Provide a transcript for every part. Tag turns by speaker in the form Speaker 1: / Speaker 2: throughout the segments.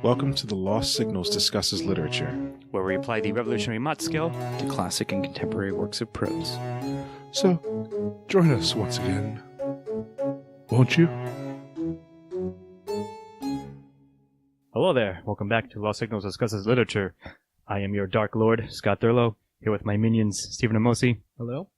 Speaker 1: Welcome to the Lost Signals Discusses Literature,
Speaker 2: where we apply the revolutionary Mott skill
Speaker 3: to classic and contemporary works of prose.
Speaker 4: So, join us once again, won't you?
Speaker 2: Hello there. Welcome back to Lost Signals Discusses Literature. I am your Dark Lord, Scott Thurlow, here with my minions, Stephen Amosi.
Speaker 5: Hello.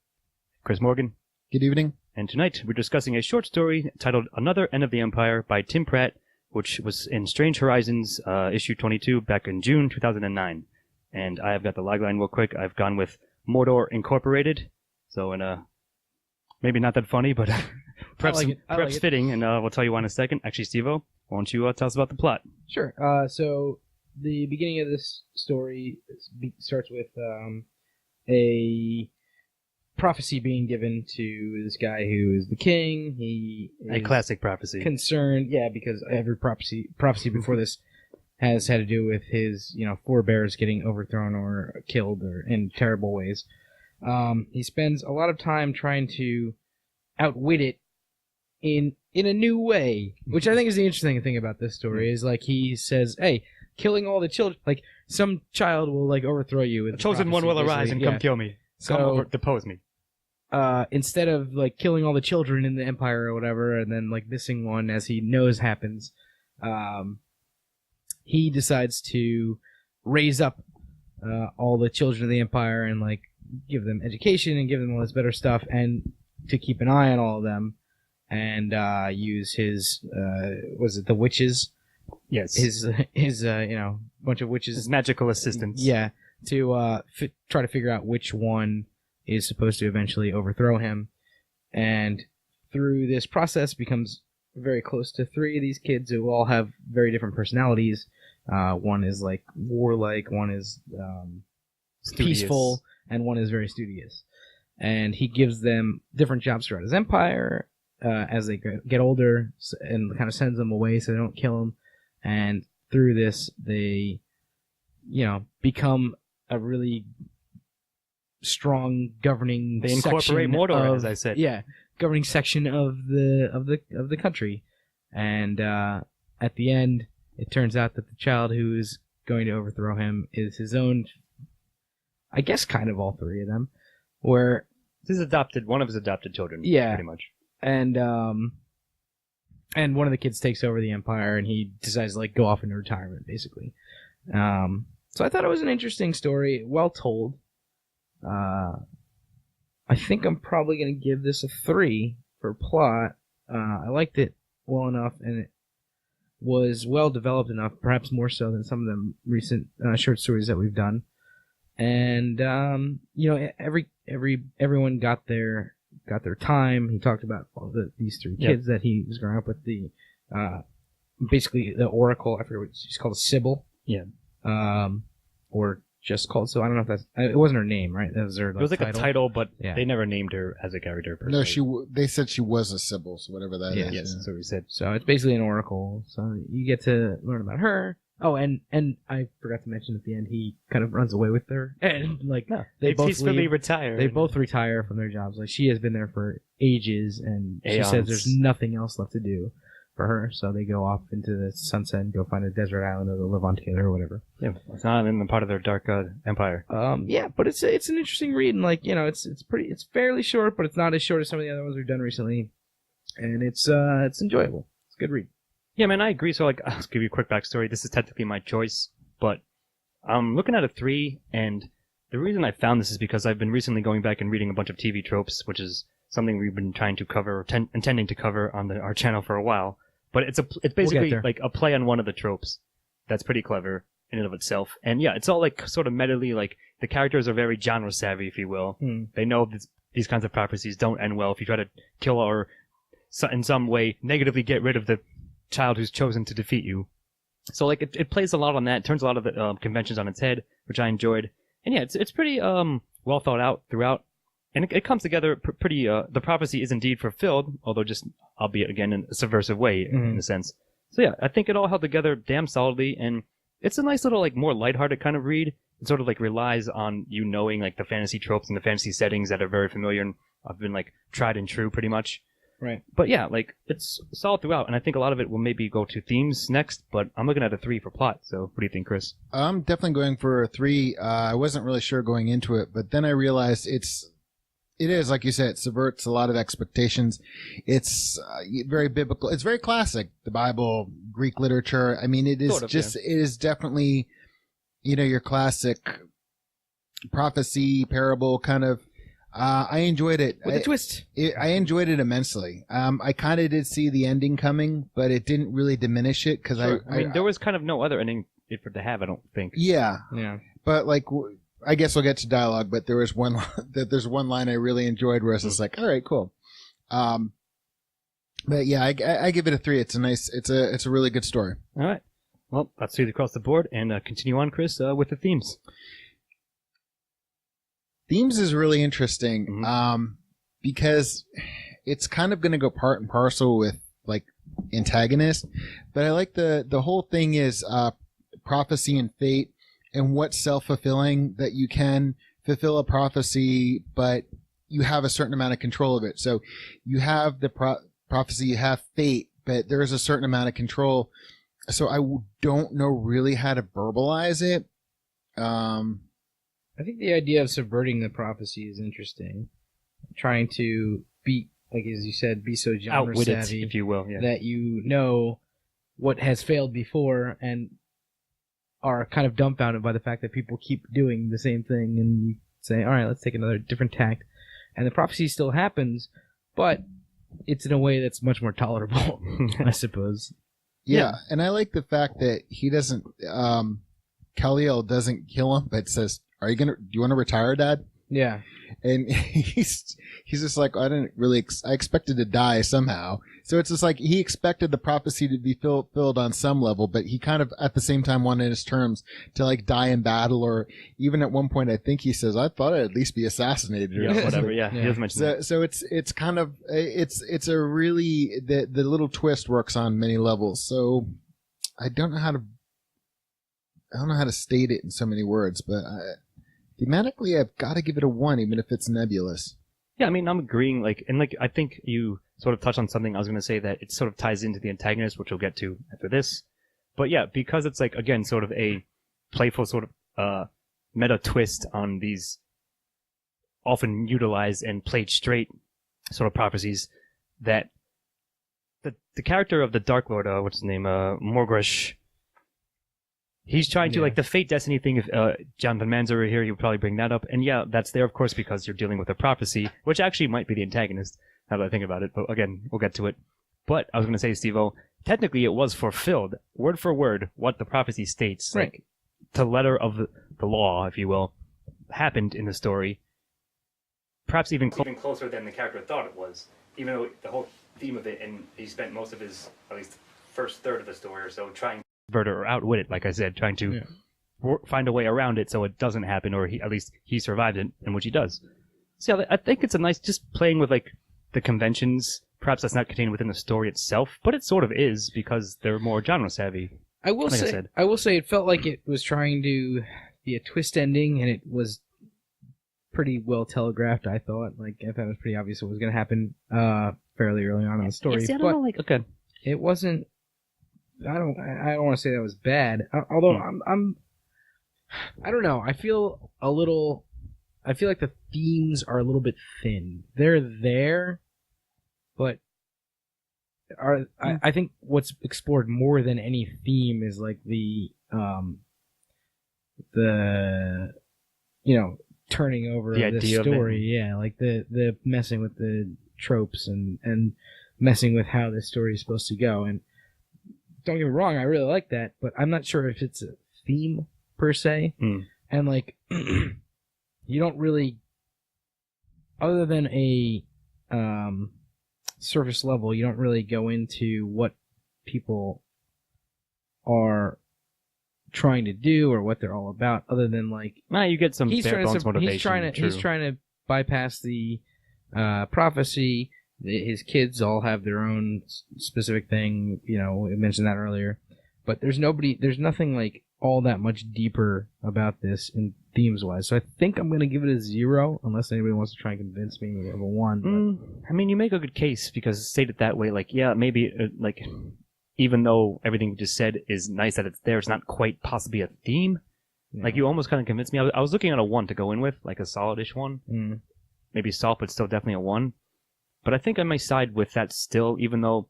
Speaker 2: Chris Morgan.
Speaker 6: Good evening.
Speaker 2: And tonight we're discussing a short story titled Another End of the Empire by Tim Pratt, which was in Strange Horizons, issue 22, back in June 2009. And I have got the logline real quick. I've gone with Mordor Incorporated. So, maybe not that funny, but perhaps fitting, and we'll tell you why in a second. Actually, Steve-O, why don't you tell us about the plot?
Speaker 5: Sure. So, the beginning of this story starts with a prophecy being given to this guy who is the king. He is
Speaker 2: a classic prophecy.
Speaker 5: Concerned, because every prophecy before this has had to do with his, forebears getting overthrown or killed or in terrible ways. He spends a lot of time trying to outwit it in a new way, which I think is the interesting thing about this story. Is like he says, "Hey, killing all the children, like some child will overthrow you.
Speaker 2: The chosen one will arise and come kill me. Come over, depose me."
Speaker 5: Instead of killing all the children in the empire or whatever, and then missing one as he knows happens, he decides to raise up all the children of the empire and give them education and give them all this better stuff, and to keep an eye on all of them, and use his was it the witches?
Speaker 2: Yes,
Speaker 5: his bunch of witches,
Speaker 2: his magical assistants.
Speaker 5: Yeah, to try to figure out which one is supposed to eventually overthrow him, and through this process becomes very close to three of these kids who all have very different personalities. One is warlike, one is peaceful, and one is very studious. And he gives them different jobs throughout his empire as they get older, and kind of sends them away so they don't kill them. And through this, they, become a really strong governing.
Speaker 2: They incorporate Mordor, as I said.
Speaker 5: Yeah, governing section of the country. And at the end, it turns out that the child who is going to overthrow him is his own. I guess kind of all three of them, where
Speaker 2: one of his adopted children.
Speaker 5: Yeah,
Speaker 2: pretty much.
Speaker 5: And one of the kids takes over the empire, and he decides to go off into retirement, basically. So I thought it was an interesting story, well told. I think I'm probably going to give this a 3 for plot. I liked it well enough, and it was well developed enough, perhaps more so than some of the recent short stories that we've done. And everyone got their time. He talked about these three kids that he was growing up with. The basically the Oracle. I forget what she's called, a Sybil.
Speaker 2: Yeah.
Speaker 5: Or just called. So I don't know if that's. It wasn't her name, right? That was her.
Speaker 2: It was
Speaker 5: title.
Speaker 2: A title, but they never named her as a character.
Speaker 6: No, they said she was a Sybil, so whatever that is.
Speaker 2: Yes, that's what we said.
Speaker 5: So it's basically an Oracle. So you get to learn about her. Oh, and I forgot to mention at the end, he kind of runs away with her, and
Speaker 2: they both peacefully retire.
Speaker 5: They both retire from their jobs. She has been there for ages, and she says there's nothing else left to do for her. So they go off into the sunset and go find a desert island to live on together or whatever.
Speaker 2: Yeah, it's not in the part of their dark empire.
Speaker 5: But it's an interesting read, and it's fairly short, but it's not as short as some of the other ones we've done recently, and it's enjoyable. It's a good read.
Speaker 2: Yeah, man, I agree. So, I'll give you a quick backstory. This is technically my choice, but I'm looking at a 3, and the reason I found this is because I've been recently going back and reading a bunch of TV tropes, which is something we've been trying to cover, intending to cover on our channel for a while. But it's basically a play on one of the tropes that's pretty clever in and of itself. And yeah, it's all sort of metally, the characters are very genre savvy, if you will. They know these kinds of prophecies don't end well if you try to kill or in some way negatively get rid of the child who's chosen to defeat you. So it plays a lot on that. It turns a lot of the conventions on its head, which I enjoyed. And yeah, it's pretty well thought out throughout, and it comes together pretty. The prophecy is indeed fulfilled, although just albeit again in a subversive way in a sense. So yeah, I think it all held together damn solidly, and it's a nice little more lighthearted kind of read. It sort of relies on knowing the fantasy tropes and the fantasy settings that are very familiar, and I've been like tried and true pretty much.
Speaker 5: Right.
Speaker 2: But yeah, like it's solid throughout, and I think a lot of it will maybe go to themes next. But I'm looking at a 3 for plot. So what do you think, Chris?
Speaker 6: I'm definitely going for a 3. I wasn't really sure going into it, but then I realized it is, like you said, it subverts a lot of expectations. It's very biblical. It's very classic. The Bible, Greek literature. I mean, it is it is definitely, your classic prophecy, parable kind of. I enjoyed it.
Speaker 5: With a twist.
Speaker 6: I enjoyed it immensely. I kind of did see the ending coming, but it didn't really diminish it because
Speaker 2: I mean, there was kind of no other ending for it to have, I don't think.
Speaker 6: Yeah.
Speaker 5: Yeah.
Speaker 6: But like, I guess we'll get to dialogue, but there was there's one line I really enjoyed where it's just like, all right, cool. But yeah, I give it a 3. It's a really good story.
Speaker 2: All right. Well, let's see across the board and continue on, Chris, with the themes.
Speaker 6: Themes is really interesting, because it's kind of going to go part and parcel with like antagonist, but I like the whole thing is, prophecy and fate, and what's self-fulfilling, that you can fulfill a prophecy, but you have a certain amount of control of it. So you have the prophecy, you have fate, but there's a certain amount of control. So I don't know really how to verbalize it.
Speaker 5: I think the idea of subverting the prophecy is interesting. Trying to be, like as you said, be so genre
Speaker 2: Outwit
Speaker 5: savvy,
Speaker 2: it, if you will,
Speaker 5: that you know what has failed before and are kind of dumbfounded by the fact that people keep doing the same thing, and you say, all right, let's take another different tact. And the prophecy still happens, but it's in a way that's much more tolerable, I suppose.
Speaker 6: Yeah, and I like the fact that he doesn't, Kaliel doesn't kill him, but says, do you want to retire, Dad?
Speaker 5: Yeah.
Speaker 6: And he's just like, I didn't really, I expected to die somehow. So it's just like, he expected the prophecy to be filled on some level, but he kind of at the same time wanted his terms to like die in battle, or even at one point, I think he says, I thought I'd at least be assassinated or something.
Speaker 2: Whatever. Yeah. He does mention that.
Speaker 6: So it's kind of, it's a really, the little twist works on many levels. So I don't know how to state it in so many words, but thematically, I've got to give it a 1, even if it's nebulous.
Speaker 2: Yeah, I mean, I'm agreeing. I think you sort of touched on something. I was going to say that it sort of ties into the antagonist, which we'll get to after this. But yeah, because it's like, again, sort of a playful sort of meta twist on these often utilized and played straight sort of prophecies, that the character of the Dark Lord, what's his name, Morgresh, he's trying to, like, the fate destiny thing. If Jonathan Manzer were here, he would probably bring that up. And yeah, that's there, of course, because you're dealing with a prophecy, which actually might be the antagonist, now that I think about it. But again, we'll get to it. But I was going to say, Steve-O, technically it was fulfilled, word for word, what the prophecy states.
Speaker 5: Right.
Speaker 2: Like, the letter of the law, if you will, happened in the story. Perhaps even closer than the character thought it was. Even though the whole theme of it, and he spent most of his, at least first third of the story or so, trying or outwit it, like I said, trying to find a way around it so it doesn't happen, or at least he survived it, and which he does. So yeah, I think it's a nice, just playing with like the conventions. Perhaps that's not contained within the story itself, but it sort of is because they're more genre savvy.
Speaker 5: I will say it felt like it was trying to be a twist ending, and it was pretty well telegraphed. I thought, like, I thought it was pretty obvious what was going to happen fairly early on in the story.
Speaker 2: Yeah, see, I don't know, like, okay,
Speaker 5: it wasn't. I don't want to say that was bad. Although I don't know. I feel like the themes are a little bit thin. They're there, but I think what's explored more than any theme is like the turning over
Speaker 2: the
Speaker 5: the story. Yeah, like the messing with the tropes and messing with how this story is supposed to go. And don't get me wrong, I really like that, but I'm not sure if it's a theme per se. And like, you don't really, other than a surface level, you don't really go into what people are trying to do or what they're all about, other than like,
Speaker 2: you get some bare bones motivation.
Speaker 5: He's trying to bypass the prophecy. His kids all have their own specific thing, we mentioned that earlier. But there's nothing like all that much deeper about this themes wise. So I think I'm gonna give it a 0, unless anybody wants to try and convince me of a 1. But...
Speaker 2: I mean, you make a good case because stated that way, like, yeah, maybe, like, even though everything you just said is nice that it's there, it's not quite possibly a theme.
Speaker 5: Yeah.
Speaker 2: Like, you almost kind of convinced me. I was looking at a 1 to go in with, like a solidish 1. Maybe soft, but still definitely a 1. But I think I may side with that still, even though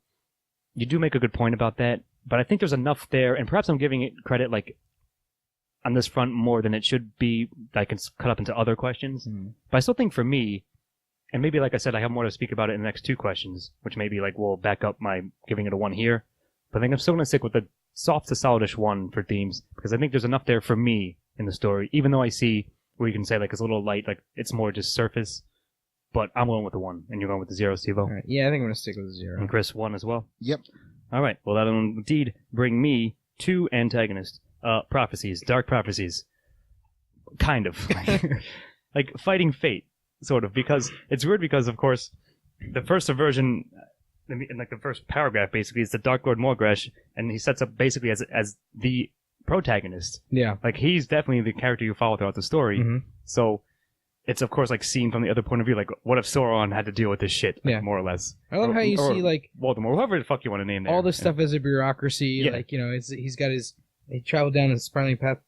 Speaker 2: you do make a good point about that. But I think there's enough there, and perhaps I'm giving it credit, like, on this front more than it should be, that I can cut up into other questions. But I still think for me, and maybe, like I said, I have more to speak about it in the next 2 questions, which maybe, like, will back up my giving it a 1 here. But I think I'm still going to stick with the soft to solidish 1 for themes, because I think there's enough there for me in the story, even though I see where you can say, like, it's a little light, like, it's more just surface. But I'm going with the 1, and you're going with the 0, Steve-O.
Speaker 5: Right. Yeah, I think I'm going to stick with the 0.
Speaker 2: And Chris, 1 as well?
Speaker 6: Yep.
Speaker 2: All right. Well, that'll indeed bring me 2 antagonists. Prophecies, dark prophecies. Kind of. Like fighting fate, sort of. Because it's weird because, of course, the first version, in like the first paragraph, basically, is the Dark Lord Morgresh, and he sets up basically as the protagonist.
Speaker 5: Yeah.
Speaker 2: Like, he's definitely the character you follow throughout the story. So, it's, of course, like, seen from the other point of view, like, what if Sauron had to deal with this shit, like,
Speaker 5: Yeah.
Speaker 2: more or less.
Speaker 5: I love how you see, like,
Speaker 2: Voldemort, whoever the fuck you want to name there.
Speaker 5: all this stuff as a bureaucracy.
Speaker 2: Yeah.
Speaker 5: Like, you know, he's got he traveled down his spiraling path,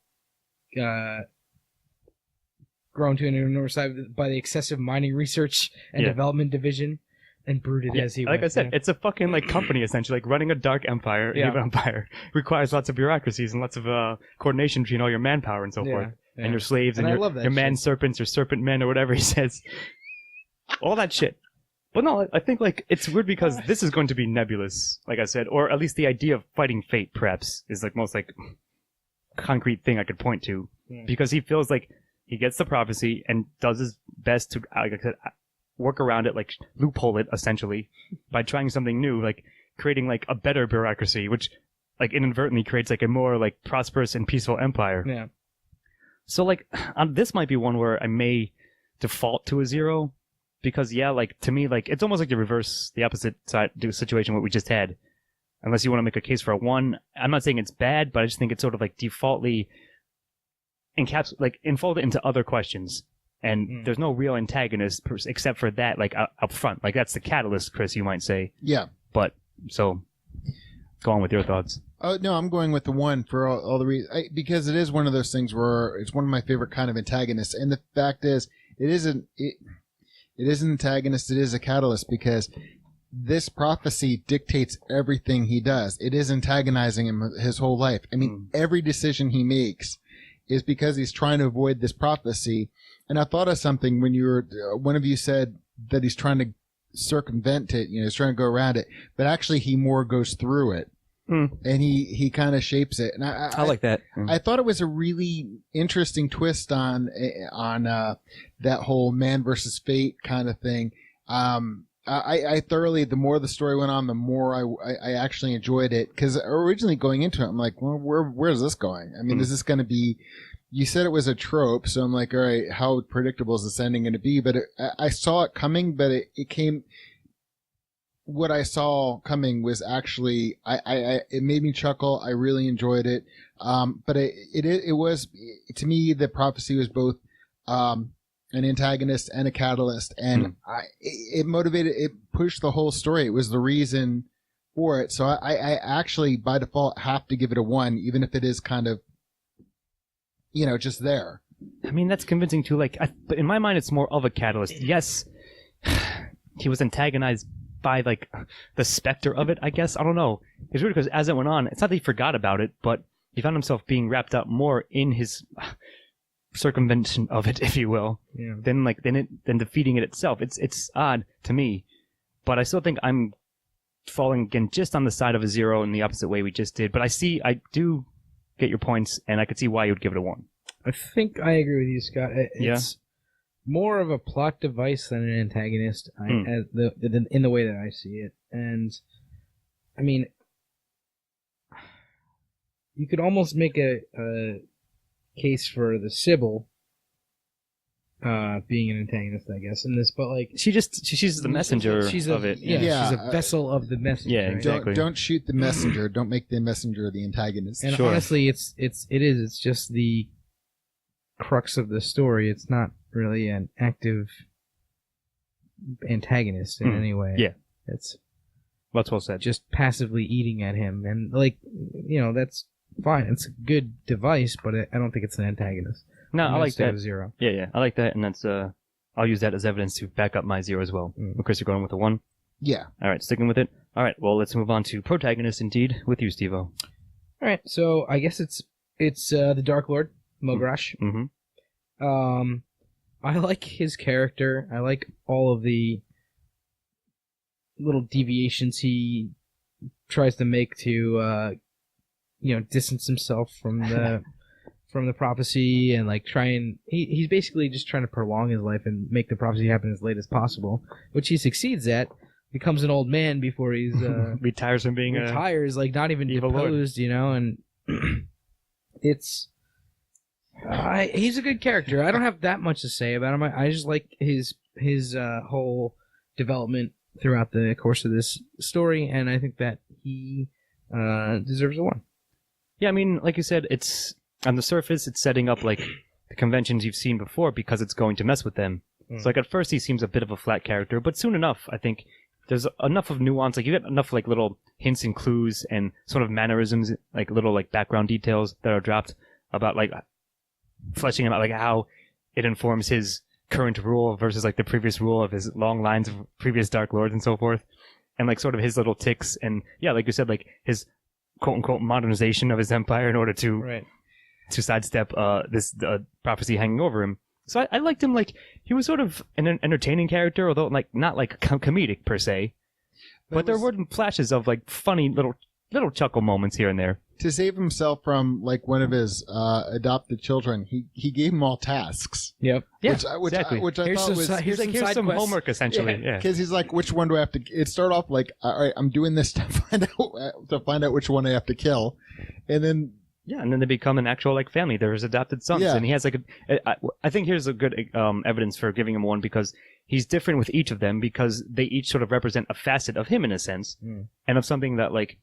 Speaker 5: grown to an enormous size by the excessive mining research and development division, and brooded as he
Speaker 2: like
Speaker 5: went.
Speaker 2: I said, it's a fucking, like, company, essentially. Like, running a dark empire, evil empire, requires lots of bureaucracies and lots of coordination between all your manpower and so forth. And your slaves and
Speaker 5: I
Speaker 2: your,
Speaker 5: love that
Speaker 2: your man
Speaker 5: shit.
Speaker 2: serpents, your serpent men, or whatever he says. All that shit. But no, I think, like, it's weird because this is going to be nebulous, like I said, or at least the idea of fighting fate, perhaps, is, like, most, like, concrete thing I could point to. Because he feels like he gets the prophecy and does his best to, like I said, work around it, like, loophole it, essentially, by trying something new, like, creating, like, a better bureaucracy, which, like, inadvertently creates, like, a more, like, prosperous and peaceful empire.
Speaker 5: Yeah.
Speaker 2: So, like, this might be one where I may default to a 0, because, yeah, like, to me, like, it's almost like the opposite side situation what we just had. Unless you want to make a case for a 1. I'm not saying it's bad, but I just think it's sort of, like, defaultly enfolded into other questions. And there's no real antagonist except for that, like, up front. Like, that's the catalyst, Chris, you might say.
Speaker 6: Yeah.
Speaker 2: But, so, go on with your thoughts.
Speaker 6: Oh, no, I'm going with the 1 for all the reasons. Because it is one of those things where it's one of my favorite kind of antagonists. And the fact is, it is an antagonist, it is a catalyst, because this prophecy dictates everything he does. It is antagonizing him his whole life. I mean, every decision he makes is because he's trying to avoid this prophecy. And I thought of something when one of you said that he's trying to circumvent it, he's trying to go around it, but actually he more goes through it. And he kind of shapes it. And I
Speaker 3: like that.
Speaker 6: I thought it was a really interesting twist on that whole man versus fate kind of thing. I thoroughly, the more the story went on, the more I actually enjoyed it. Because originally going into it, I'm like, well, where's this going? I mean, is this going to be? You said it was a trope, so I'm like, all right, how predictable is this ending going to be? But I saw it coming, but it came. What I saw coming was actually, it made me chuckle. I really enjoyed it. But it was, to me, the prophecy was both, an antagonist and a catalyst. And it motivated, it pushed the whole story. It was the reason for it. So I actually, by default, have to give it a 1, even if it is kind of, just there.
Speaker 2: I mean, that's convincing too. Like, but in my mind, it's more of a catalyst. Yes, he was antagonized by, like, the specter of it, I guess. I don't know. It's weird because as it went on, it's not that he forgot about it, but he found himself being wrapped up more in his circumvention of it, if you will, than defeating it itself. It's odd to me, but I still think I'm falling again just on the side of a 0 in the opposite way we just did. But I do get your points, and I could see why you would give it a 1.
Speaker 5: I think I agree with you, Scott. It's more of a plot device than an antagonist, in the way that I see it. And, I mean, you could almost make a case for the Sybil being an antagonist, I guess, in this, but, like...
Speaker 2: She's the messenger of it.
Speaker 5: Yeah, she's a vessel of the messenger.
Speaker 2: Yeah, exactly.
Speaker 6: Don't shoot the messenger. Don't make the messenger the antagonist.
Speaker 5: And honestly, it's just the crux of the story. It's not really an active antagonist in any way.
Speaker 2: Yeah.
Speaker 5: It's
Speaker 2: That's well said.
Speaker 5: just passively eating at him, and like, that's fine. It's a good device, but I don't think it's an antagonist.
Speaker 2: No,
Speaker 5: I'm
Speaker 2: I
Speaker 5: gonna
Speaker 2: like
Speaker 5: stay
Speaker 2: that.
Speaker 5: with 0.
Speaker 2: Yeah, I like that, and that's I'll use that as evidence to back up my 0 as well. Chris, you're going with a 1.
Speaker 6: Yeah.
Speaker 2: All right, sticking with it. All right, well, let's move on to protagonist indeed with you, Steve-O.
Speaker 5: All right, so I guess it's the Dark Lord Mogrash.
Speaker 2: Mm-hmm.
Speaker 5: I like his character. I like all of the little deviations he tries to make to distance himself from the from the prophecy, and like he's basically just trying to prolong his life and make the prophecy happen as late as possible, which he succeeds at. Becomes an old man before he's
Speaker 2: retires from being
Speaker 5: retires, like not even
Speaker 2: evil
Speaker 5: deposed, and it's he's a good character. I don't have that much to say about him. I just like his whole development throughout the course of this story, and I think that he deserves a 1.
Speaker 2: Yeah, I mean, like you said, it's on the surface, it's setting up like the conventions you've seen before because it's going to mess with them. So like at first he seems a bit of a flat character, but soon enough, I think there's enough of nuance. Like you get enough like little hints and clues and sort of mannerisms, like little like background details that are dropped about like fleshing him out, like how it informs his current rule versus like the previous rule of his long lines of previous Dark Lords and so forth, and like sort of his little ticks and yeah, like you said, like his quote unquote modernization of his empire in order to sidestep this prophecy hanging over him. So I liked him. Like he was sort of an entertaining character, although like not like comedic per se. But there were flashes of like funny little chuckle moments here and there.
Speaker 6: To save himself from like one of his adopted children, he gave him all tasks.
Speaker 5: Yep.
Speaker 2: Yeah.
Speaker 6: Which I
Speaker 5: Here's
Speaker 6: thought
Speaker 5: some
Speaker 6: was
Speaker 5: si- here's
Speaker 2: Here's some
Speaker 5: quests.
Speaker 2: homework essentially. Yeah.
Speaker 6: because he's like, which one do I have to? It started off like, all right, I'm doing this to find out which one I have to kill, and then.
Speaker 2: Yeah, and then they become an actual like family. They're his adopted sons,
Speaker 6: Yeah.
Speaker 2: and he has like I think here's a good evidence for giving him 1 because he's different with each of them because they each sort of represent a facet of him in a sense, and of something that like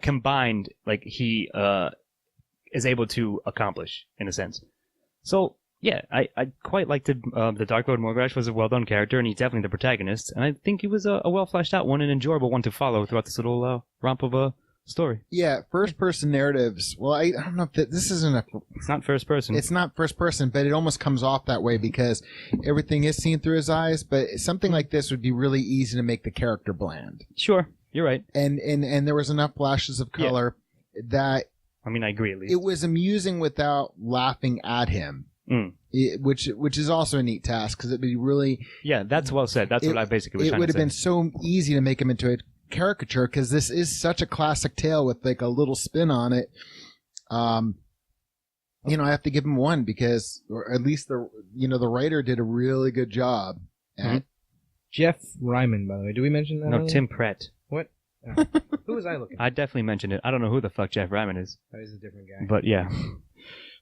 Speaker 2: combined like he is able to accomplish in a sense. So yeah, I quite liked it. The Dark Lord Morgrash was a well done character, and he's definitely the protagonist, and I think he was a well fleshed out one, an enjoyable one to follow throughout this little romp of a story.
Speaker 6: Yeah, first person narratives. Well, I don't know if this isn't
Speaker 2: It's not first person.
Speaker 6: It's not first person, but it almost comes off that way because everything is seen through his eyes. But something like this would be really easy to make the character bland.
Speaker 2: Sure, you're right.
Speaker 6: And there was enough flashes of color that
Speaker 2: I mean, I agree at least.
Speaker 6: it was amusing without laughing at him. Which is also a neat task because it'd be really.
Speaker 2: Yeah, that's well said. That's what I basically was trying to say.
Speaker 6: It would have been so easy to make him into a caricature because this is such a classic tale with like a little spin on it. I have to give him 1 because, or at least the writer did a really good job at
Speaker 5: Jeff Ryman, by the way. Did we mention that?
Speaker 2: No,
Speaker 5: earlier?
Speaker 2: Tim Pratt.
Speaker 5: What? Oh. Who was I looking at?
Speaker 2: I definitely mentioned it. I don't know who the fuck Jeff Ryman is,
Speaker 5: Oh, he's a different guy.
Speaker 2: but yeah.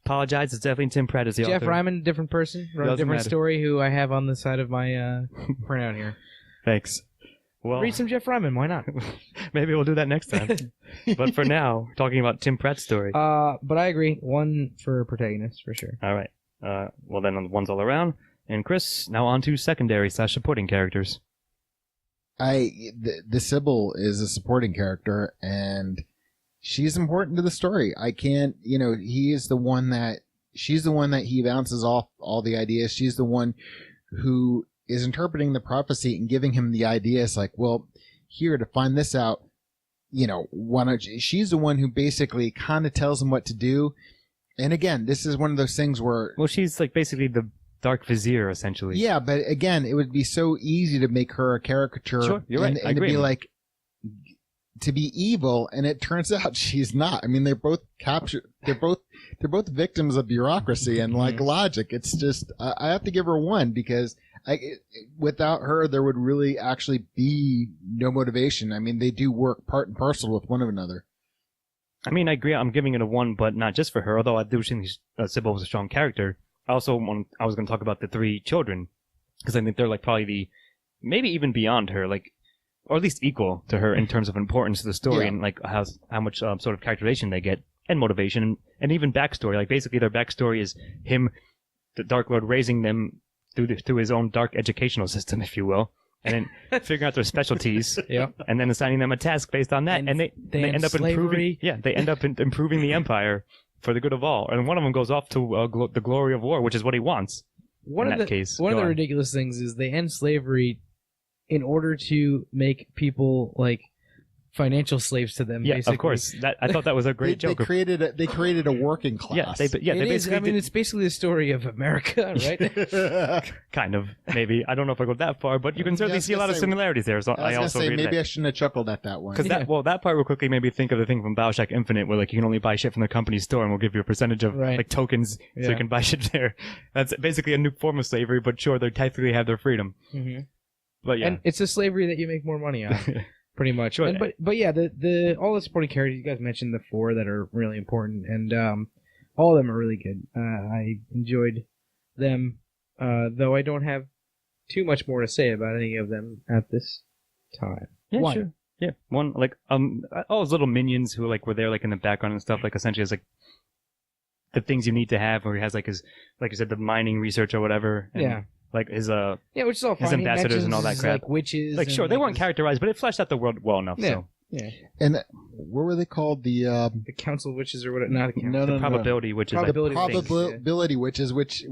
Speaker 2: Apologize. It's definitely Tim Pratt as the
Speaker 5: Jeff
Speaker 2: author.
Speaker 5: Ryman, different person, wrote a
Speaker 2: Doesn't
Speaker 5: different
Speaker 2: matter.
Speaker 5: story, who I have on the side of my printout here.
Speaker 2: Thanks. Well,
Speaker 5: Read some Jeff Ryman, why not?
Speaker 2: maybe we'll do that next time. But for now, talking about Tim Pratt's story.
Speaker 5: But I agree. 1 for protagonist, for sure.
Speaker 2: All right. Well, then on ones all around. And Chris, now on to secondary / supporting characters.
Speaker 6: the Sybil is a supporting character and she's important to the story. I can't, she's the one that he bounces off all the ideas. She's the one who is interpreting the prophecy and giving him the ideas like, well, here to find this out, why don't you? She's the one who basically kind of tells him what to do. And again, this is one of those things where,
Speaker 2: Well, she's like basically the Dark Vizier, essentially.
Speaker 6: yeah, but again, it would be so easy to make her a caricature.
Speaker 2: Sure, you're right. I
Speaker 6: And to
Speaker 2: agree.
Speaker 6: be like, to be evil, and it turns out she's not. I mean, they're both they're both victims of bureaucracy and like logic. It's just, I have to give her 1 because without her, there would really actually be no motivation. I mean, they do work part and parcel with one another.
Speaker 2: I mean, I agree. I'm giving it a 1, but not just for her. Although I do think Sybil was a strong character. I was going to talk about the 3 children because I think they're like probably maybe even beyond her, like, or at least equal to her in terms of importance to the story and like how much sort of characterization they get and motivation and even backstory. Like basically their backstory is him the Dark Lord raising them through his own dark educational system, if you will, and then figuring out their specialties, and then assigning them a task based on that, and they end up improving. Yeah, they end up improving the empire for the good of all, and one of them goes off to the glory of war, which is what he wants. One of the
Speaker 5: ridiculous things is they end slavery in order to make people like financial slaves to them.
Speaker 2: Yeah,
Speaker 5: basically.
Speaker 2: Of course. I thought that was a great joke.
Speaker 6: They created a working class.
Speaker 5: It's basically the story of America, right?
Speaker 2: Kind of, maybe. I don't know if I go that far, but you can certainly see a lot of similarities there. So I also agree
Speaker 6: maybe I shouldn't have chuckled at that one.
Speaker 2: Because that part real quickly made me think of the thing from BioShock Infinite, where like you can only buy shit from the company store, and we'll give you a percentage of like tokens, so you can buy shit there. That's basically a new form of slavery, but sure, they technically have their freedom.
Speaker 5: Mm-hmm.
Speaker 2: But yeah,
Speaker 5: and it's a slavery that you make more money on. Pretty much. Sure. But yeah, the all the supporting characters, you guys mentioned the 4 that are really important, and all of them are really good. I enjoyed them, though I don't have too much more to say about any of them at this time.
Speaker 2: Yeah, one. Sure. Yeah, one, like, all those little minions who, like, were there, like, in the background and stuff, like, essentially as, like, the things you need to have, where he has, like, his, like you said, the mining research or whatever. And, like, his,
Speaker 5: which is all fine.
Speaker 2: His ambassadors and all that crap.
Speaker 5: Like, witches.
Speaker 2: Like, sure, they weren't characterized, but it fleshed out the world well enough, so.
Speaker 5: Yeah.
Speaker 6: And what were they called? The
Speaker 5: Council of Witches or what? Not the Council.
Speaker 2: The probability witches.
Speaker 6: Probability witches, which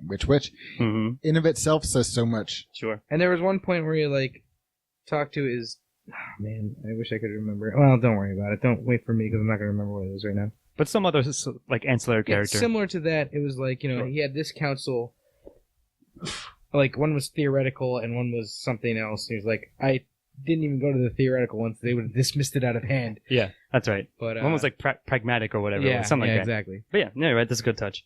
Speaker 2: mm-hmm.
Speaker 6: in of itself says so much.
Speaker 2: Sure.
Speaker 5: And there was one point where you, like, talked to his... Oh, man, I wish I could remember it. Well, don't worry about it. Don't wait for me, because I'm not going to remember what it is right now.
Speaker 2: But some other, like, ancillary character.
Speaker 5: Similar to that, it was like, he had this council... Like, one was theoretical and one was something else. He was like, I didn't even go to the theoretical ones. They would have dismissed it out of hand.
Speaker 2: Yeah, that's right.
Speaker 5: But
Speaker 2: one was like pragmatic or whatever.
Speaker 5: Yeah,
Speaker 2: something like that.
Speaker 5: Exactly.
Speaker 2: But yeah, you're right. That's a good touch.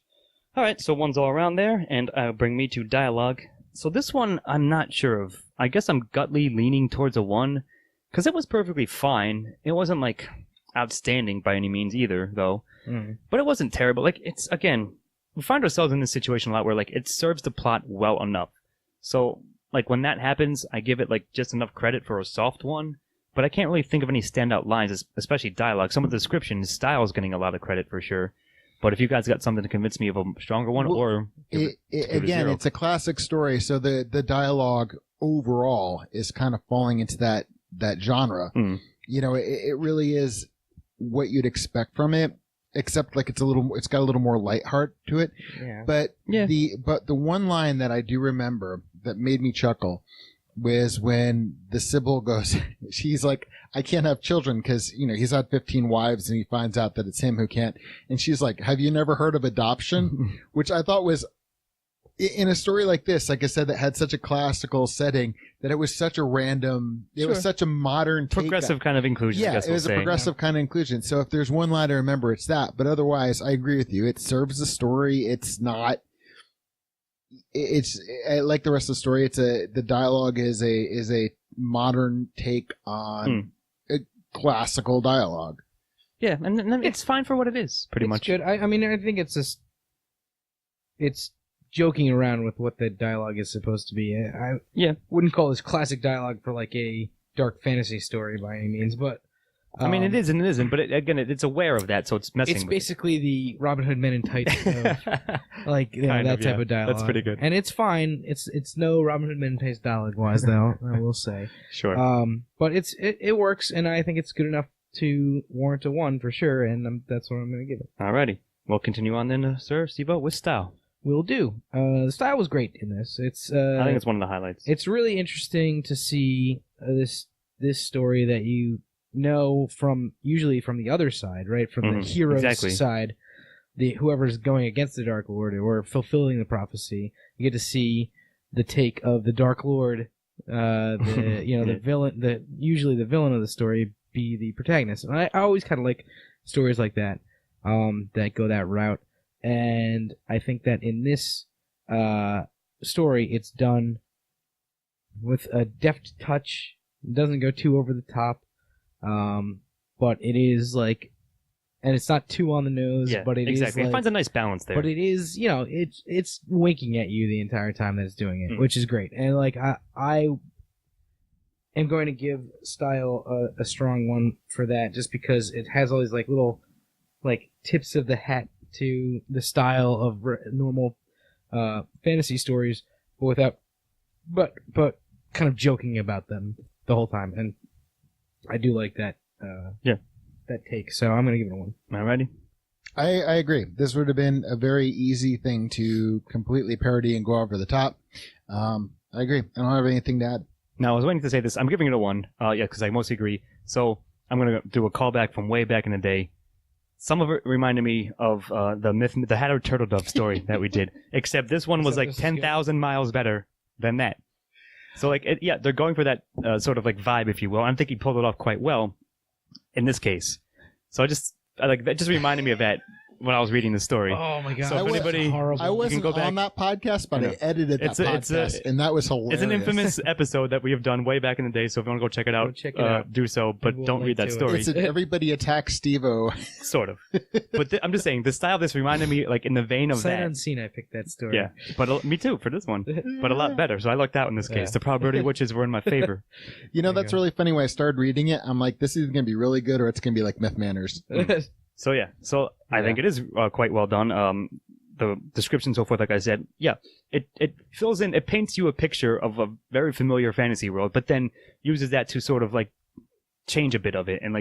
Speaker 2: All right, so one's all around there, and bring me to dialogue. So this one, I'm not sure of. I guess I'm gutly leaning towards a 1, because it was perfectly fine. It wasn't, like, outstanding by any means either, though. But it wasn't terrible. Like, it's, again, we find ourselves in this situation a lot where, like, it serves the plot well enough. So, like, when that happens, I give it, like, just enough credit for a soft 1, but I can't really think of any standout lines, especially dialogue. Some of the description, style is getting a lot of credit for sure. But if you guys got something to convince me of a stronger one,
Speaker 6: it's a classic story, so the dialogue overall is kind of falling into that genre. It really is what you'd expect from it. Except like it's got a little more light heart to it.
Speaker 5: Yeah.
Speaker 6: But the one line that I do remember that made me chuckle was when the Sybil goes, she's like, I can't have children because, he's had 15 wives and he finds out that it's him who can't. And she's like, have you never heard of adoption? Which I thought was, in a story like this, like I said, that had such a classical setting, that it was such a random, it was such a modern
Speaker 2: progressive kind of inclusion.
Speaker 6: Yeah, it was a progressive kind of inclusion. So if there's one line to remember, it's that. But otherwise, I agree with you. It serves the story. It's not. It's like the rest of the story. The dialogue is a modern take on a classical dialogue.
Speaker 2: Yeah, and it's fine for what it is. Pretty much
Speaker 5: good. I mean, I think it's just it's joking around with what the dialogue is supposed to be. I wouldn't call this classic dialogue for like a dark fantasy story by any means, but
Speaker 2: I mean, it is and it isn't. But it's aware of that, so it's messing.
Speaker 5: It's
Speaker 2: with
Speaker 5: basically the Robin Hood Men in Tights, of, like that type of dialogue.
Speaker 2: That's pretty good,
Speaker 5: and it's fine. It's no Robin Hood Men in Tights dialogue wise, though. I will say,
Speaker 2: sure.
Speaker 5: But it works, and I think it's good enough to warrant a 1 for sure, and that's what I'm going to give it.
Speaker 2: Alrighty, we'll continue on then, Sir Steve-O, with style.
Speaker 5: Will do. The style was great in this. It's
Speaker 2: I think it's one of the highlights.
Speaker 5: It's really interesting to see this story that you know usually from the other side, right? From the hero's side, whoever's going against the Dark Lord or fulfilling the prophecy. You get to see the take of the Dark Lord, the villain, usually the villain of the story be the protagonist. And I always kind of like stories like that, that go that route. And I think that in this story, it's done with a deft touch. It doesn't go too over the top, but it is like, and it's not too on the nose.
Speaker 2: Yeah,
Speaker 5: but it
Speaker 2: exactly.
Speaker 5: is like,
Speaker 2: it finds a nice balance there.
Speaker 5: But it is, it's winking at you the entire time that it's doing it, which is great. And like I am going to give style a strong 1 for that, just because it has all these like little like tips of the hat to the style of normal fantasy stories, but kind of joking about them the whole time, and I do like that. That take. So I'm gonna give it a 1.
Speaker 2: Alrighty.
Speaker 6: I agree. This would have been a very easy thing to completely parody and go over the top. I agree. I don't have anything to add.
Speaker 2: Now, I was waiting to say this. I'm giving it a 1. Because I mostly agree. So I'm going to do a callback from way back in the day. Some of it reminded me of the Hatter Turtle Dove story that we did. Except this one was like 10,000 miles better than that. So they're going for that sort of like vibe, if you will. I think he pulled it off quite well in this case. So that just reminded me of that when I was reading the story.
Speaker 5: Oh my god!
Speaker 2: So if anybody,
Speaker 6: I wasn't
Speaker 2: go back
Speaker 6: on that podcast, but I edited that podcast, and that was hilarious.
Speaker 2: It's an infamous episode that we have done way back in the day. So if you want to go check it out, do so. But don't read that story.
Speaker 6: It's an everybody attacks Steve-O.
Speaker 2: Sort of. But I'm just saying, the style of this reminded me, like in the vein of
Speaker 5: Sight
Speaker 2: that.
Speaker 5: unseen, I picked that story.
Speaker 2: Yeah, but me too for this one. But a lot better. So I lucked out in this case. The probability of witches were in my favor.
Speaker 6: That's really funny. When I started reading it, I'm like, this is going to be really good, or it's going to be like Myth Manners.
Speaker 2: So I think it is quite well done. The description, so forth, like I said, it fills in, it paints you a picture of a very familiar fantasy world, but then uses that to sort of like change a bit of it and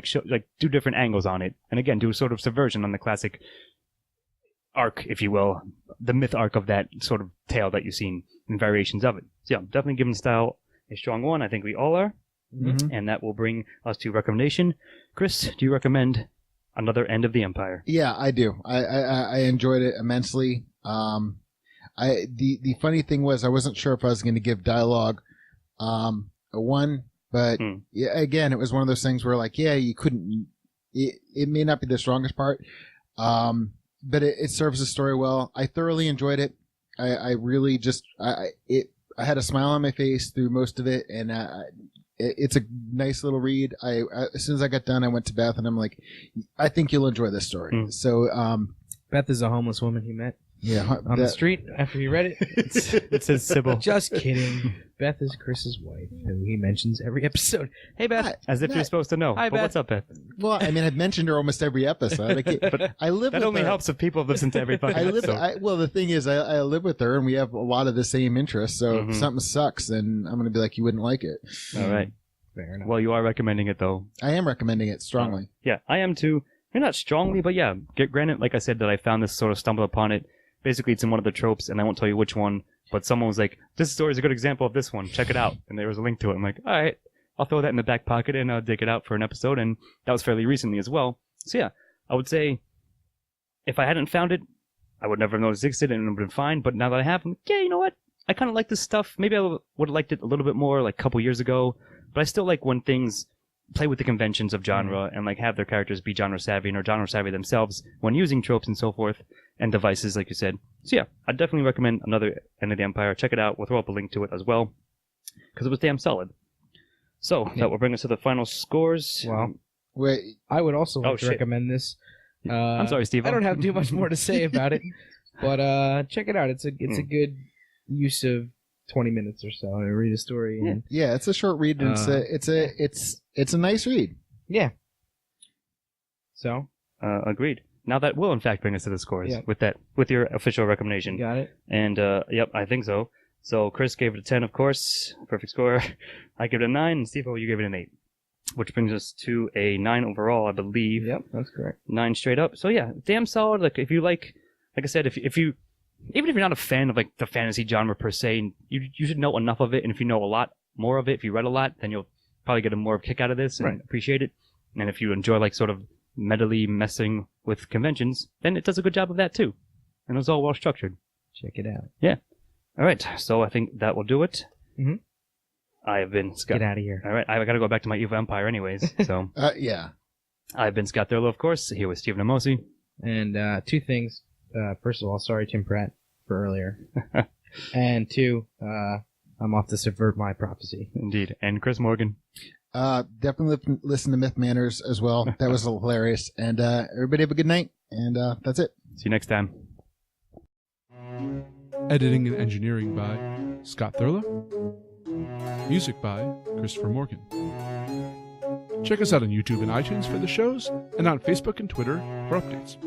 Speaker 2: do different angles on it, and again do a sort of subversion on the classic arc, if you will, the myth arc of that sort of tale that you've seen and variations of it. So definitely giving the style a strong 1. I think we all are, and that will bring us to recommendation. Chris, do you recommend another End of the Empire?
Speaker 6: Yeah, I do. I enjoyed it immensely. The funny thing was I wasn't sure if I was going to give dialogue a 1, but again, it was one of those things where you couldn't. It may not be the strongest part, but it serves the story well. I thoroughly enjoyed it. I really just I had a smile on my face through most of it, and it's a nice little read. As soon as I got done, I went to Beth, and I'm like, I think you'll enjoy this story. So,
Speaker 5: Beth is a homeless woman he met on the street after he read it.
Speaker 2: It's his Sybil.
Speaker 5: Just kidding. Beth is Chris's wife, who he mentions every episode. Hey, Beth.
Speaker 2: As if you're supposed to know.
Speaker 5: Hi, Beth.
Speaker 2: What's up, Beth?
Speaker 6: Well, I mean, I've mentioned her almost every episode.
Speaker 2: But
Speaker 6: I live
Speaker 2: that
Speaker 6: with
Speaker 2: only
Speaker 6: her.
Speaker 2: helps if people have listened to every fucking episode.
Speaker 6: Well, the thing is, I live with her, and we have a lot of the same interests. So if something sucks, then I'm going to be like, you wouldn't like it.
Speaker 2: All right.
Speaker 5: Fair enough.
Speaker 2: Well, you are recommending it, though.
Speaker 6: I am recommending it strongly.
Speaker 2: Yeah, I am too. Maybe not strongly, but yeah. Granted, like I said, that I found this, sort of stumbled upon it. Basically, it's in one of the tropes, and I won't tell you which one, but someone was like, this story is a good example of this one. Check it out. And there was a link to it. I'm like, all right, I'll throw that in the back pocket and I'll dig it out for an episode. And that was fairly recently as well. So yeah, I would say if I hadn't found it, I would never have noticed it existed and it would have been fine. But now that I have, I'm like, yeah, you know what? I kind of like this stuff. Maybe I would have liked it a little bit more like a couple years ago. But I still like when things play with the conventions of genre and like have their characters be genre savvy or genre savvy themselves when using tropes and so forth and devices, like you said. So yeah, I'd definitely recommend another End of the Empire. Check it out. We'll throw up a link to it as well because it was damn solid. So that will bring us to the final scores.
Speaker 5: Well,
Speaker 6: wait,
Speaker 5: I would also like to recommend this.
Speaker 2: I'm sorry, Steve.
Speaker 5: I don't have too much more to say about it, but check it out. It's a good use of 20 minutes or so to read a story. And,
Speaker 6: yeah, it's a short read. And it's a nice read.
Speaker 5: Yeah. So
Speaker 2: agreed. Now that will in fact bring us to the scores with your official recommendation.
Speaker 5: Got it.
Speaker 2: And yep, I think so. So Chris gave it a 10, of course, perfect score. I give it a 9, and Steve, you gave it an 8, which brings us to a 9 overall, I believe.
Speaker 5: Yep, that's correct.
Speaker 2: 9 straight up. So yeah, damn solid. Like if you like I said, if you even if you're not a fan of like the fantasy genre per se, you should know enough of it, and if you know a lot more of it, if you read a lot, then you'll probably get a more kick out of this and appreciate it. And if you enjoy like sort of mentally messing with conventions, then it does a good job of that too. And it was all well structured.
Speaker 5: Check it out.
Speaker 2: Yeah. All right. So I think that will do it.
Speaker 5: Mm-hmm.
Speaker 2: I have been Scott.
Speaker 5: Get out of here.
Speaker 2: All right. I got to go back to my evil empire anyways. So
Speaker 6: yeah.
Speaker 2: I've been Scott Thurlow, of course, here with Stephen Amosi.
Speaker 5: And 2 things. First of all, sorry, Tim Pratt, for earlier. And 2, I'm off to subvert my prophecy.
Speaker 2: Indeed. And Chris Morgan.
Speaker 6: Definitely listen to Myth Manners as well. That was hilarious. And everybody have a good night. And that's it.
Speaker 2: See you next time.
Speaker 4: Editing and engineering by Scott Thurlow. Music by Christopher Morgan. Check us out on YouTube and iTunes for the shows, and on Facebook and Twitter for updates.